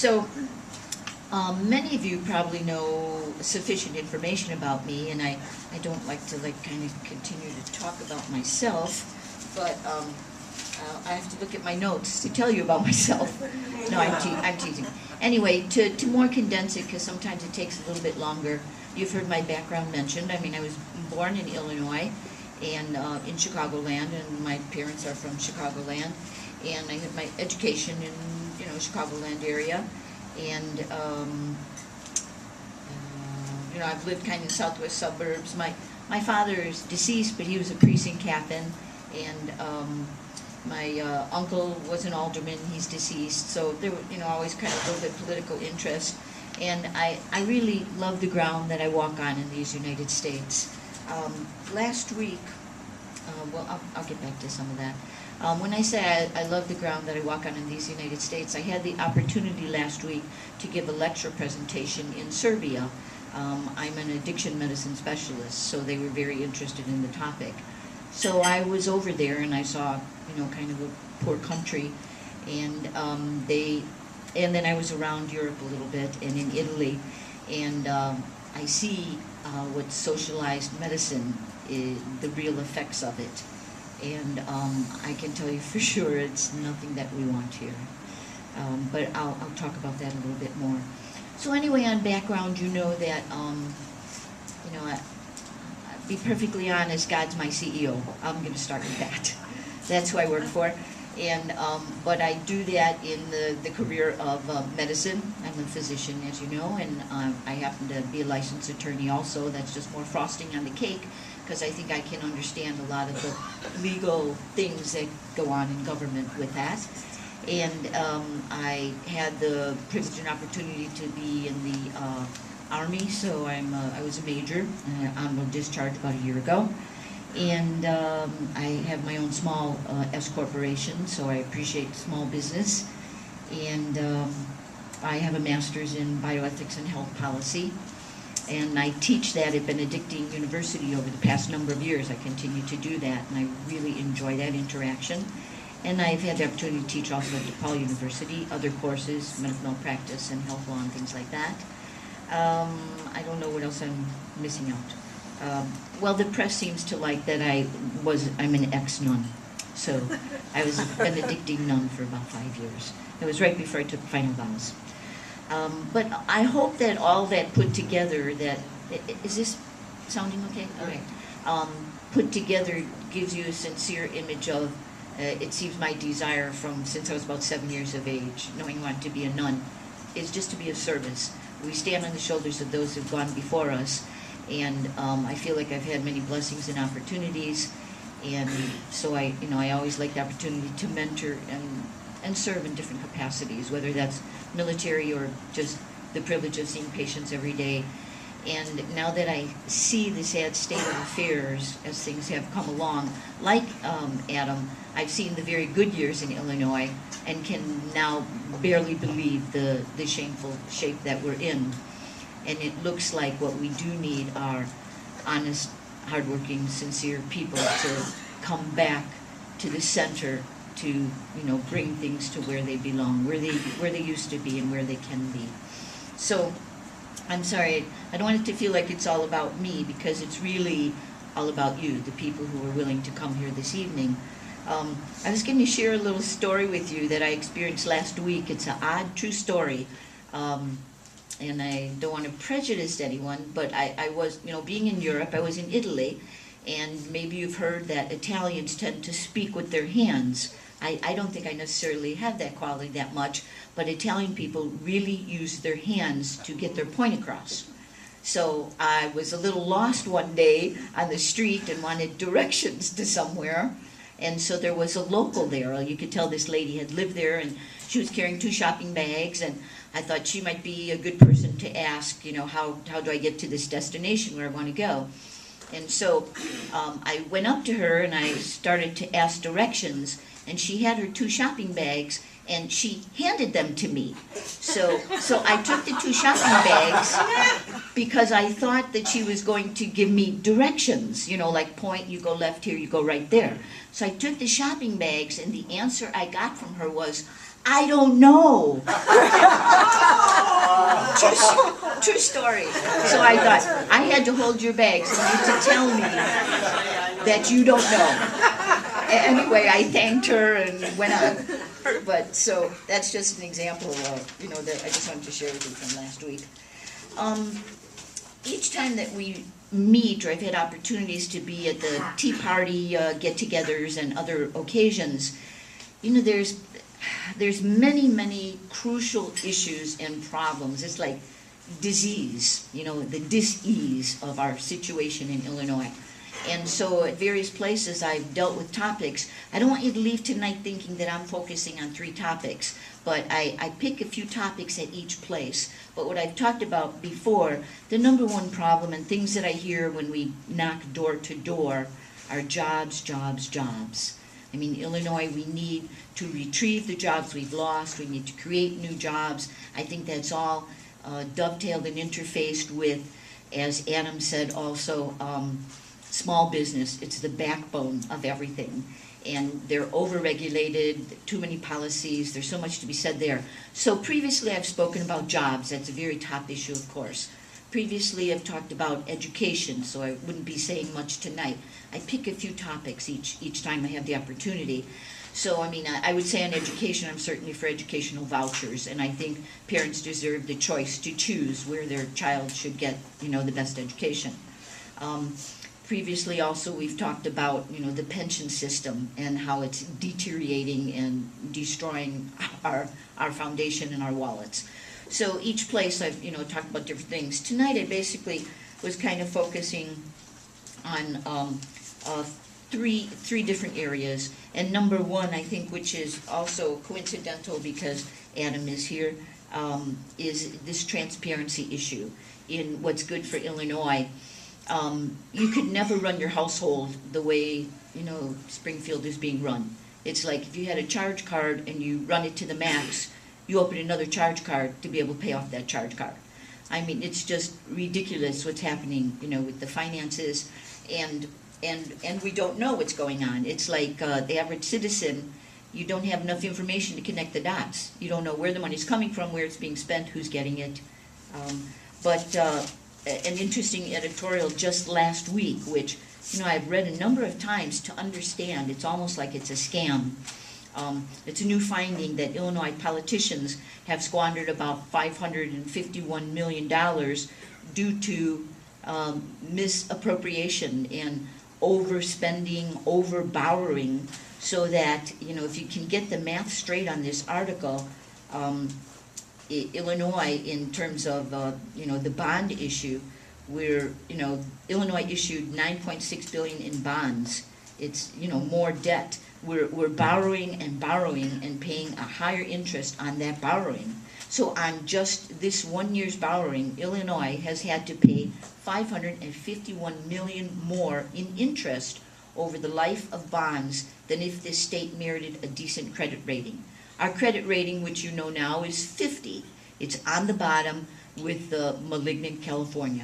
So, many of you probably know sufficient information about me, and I don't like to kind of continue to talk about myself, but I have to look at my notes to tell you about myself. No, I'm teasing. Anyway, to more condense it, because sometimes it takes a little bit longer, you've heard my background mentioned. I mean, I was born in Illinois and in Chicagoland, and my parents are from Chicagoland, and I had my education in, Chicagoland area, and I've lived kind of in southwest suburbs. My father is deceased, but he was a precinct captain, and my uncle was an alderman. He's deceased, so there were always kind of a little bit political interest, and I really love the ground that I walk on in these United States. Last week, I'll get back to some of that. When I say I love the ground that I walk on in these United States, I had the opportunity last week to give a lecture presentation in Serbia. I'm an addiction medicine specialist, so they were very interested in the topic. So I was over there and I saw, kind of a poor country, and then I was around Europe a little bit and in Italy, and I see what socialized medicine is, the real effects of it. And I can tell you for sure it's nothing that we want here. But I'll talk about that a little bit more. So anyway, on background, you know that, be perfectly honest, God's my CEO. I'm going to start with that. That's who I work for. And but I do that in the career of medicine. I'm a physician, as you know, and I happen to be a licensed attorney also. That's just more frosting on the cake, because I think I can understand a lot of the legal things that go on in government with that. And I had the privilege and opportunity to be in the Army, so I was a major, honorable discharge about a year ago. And I have my own small S corporation, so I appreciate small business. And I have a master's in bioethics and health policy. And I teach that at Benedictine University over the past number of years. I continue to do that, and I really enjoy that interaction. And I've had the opportunity to teach also at DePaul University, other courses, medical malpractice and health law and things like that. I don't know what else I'm missing out. Well, the press seems to like that I'm an ex-nun. So I was a Benedictine nun for about 5 years. It was right before I took final vows. But I hope that all that put together, is this sounding okay? Okay. Put together gives you a sincere image of, it seems my desire since I was about 7 years of age, knowing I wanted to be a nun, is just to be of service. We stand on the shoulders of those who've gone before us, and I feel like I've had many blessings and opportunities, and so I always like the opportunity to mentor and serve in different capacities, whether that's military or just the privilege of seeing patients every day. And now that I see the sad state of affairs as things have come along, like Adam, I've seen the very good years in Illinois and can now barely believe the shameful shape that we're in. And it looks like what we do need are honest, hardworking, sincere people to come back to the center to bring things to where they belong, where they used to be and where they can be. So I'm sorry, I don't want it to feel like it's all about me, because it's really all about you, the people who are willing to come here this evening. I was going to share a little story with you that I experienced last week. It's an odd, true story. And I don't want to prejudice anyone, but I was, being in Europe, I was in Italy, and maybe you've heard that Italians tend to speak with their hands. I don't think I necessarily have that quality that much, but Italian people really use their hands to get their point across. So I was a little lost one day on the street and wanted directions to somewhere. And so there was a local there. You could tell this lady had lived there, and she was carrying 2 shopping bags, and I thought she might be a good person to ask, how do I get to this destination where I want to go? And so I went up to her and I started to ask directions, and she had her 2 shopping bags, and she handed them to me. So I took the 2 shopping bags because I thought that she was going to give me directions, like point, you go left here, you go right there. So I took the shopping bags, and the answer I got from her was, I don't know. True story. So I thought, I had to hold your bags and you to tell me that you don't know. Anyway, I thanked her and went on. But, so, that's just an example of, that I just wanted to share with you from last week. Each time that we meet, or I've had opportunities to be at the tea party get-togethers and other occasions, there's many crucial issues and problems. It's like disease, the dis-ease of our situation in Illinois. And so at various places I've dealt with topics. I don't want you to leave tonight thinking that I'm focusing on 3 topics, but I pick a few topics at each place. But what I've talked about before, the number one problem and things that I hear when we knock door to door are jobs. I mean, Illinois, we need to retrieve the jobs we've lost. We need to create new jobs. I think that's all dovetailed and interfaced with, as Adam said also, small business. It's the backbone of everything. And they're overregulated, too many policies, there's so much to be said there. So previously I've spoken about jobs, that's a very top issue, of course. Previously I've talked about education, so I wouldn't be saying much tonight. I pick a few topics each time I have the opportunity. So, I mean, I would say on education, I'm certainly for educational vouchers, and I think parents deserve the choice to choose where their child should get, the best education. Previously also we've talked about, the pension system and how it's deteriorating and destroying our foundation and our wallets. So each place I've, talked about different things. Tonight I basically was kind of focusing on three different areas. And number one, I think, which is also coincidental because Adam is here, is this transparency issue in what's good for Illinois. You could never run your household the way, Springfield is being run. It's like if you had a charge card and you run it to the max, you open another charge card to be able to pay off that charge card. I mean, it's just ridiculous what's happening, with the finances, and we don't know what's going on. It's like the average citizen, you don't have enough information to connect the dots. You don't know where the money's coming from, where it's being spent, who's getting it. But an interesting editorial just last week, which I've read a number of times to understand. It's almost like it's a scam. It's a new finding that Illinois politicians have squandered about $551 million due to misappropriation and overspending, over-borrowing, so that, if you can get the math straight on this article, Illinois, in terms of, the bond issue, where, Illinois issued $9.6 billion in bonds. It's, more debt. We're borrowing and paying a higher interest on that borrowing. So on just this 1 year's borrowing, Illinois has had to pay $551 million more in interest over the life of bonds than if this state merited a decent credit rating. Our credit rating, which now, is 50. It's on the bottom with the malignant California.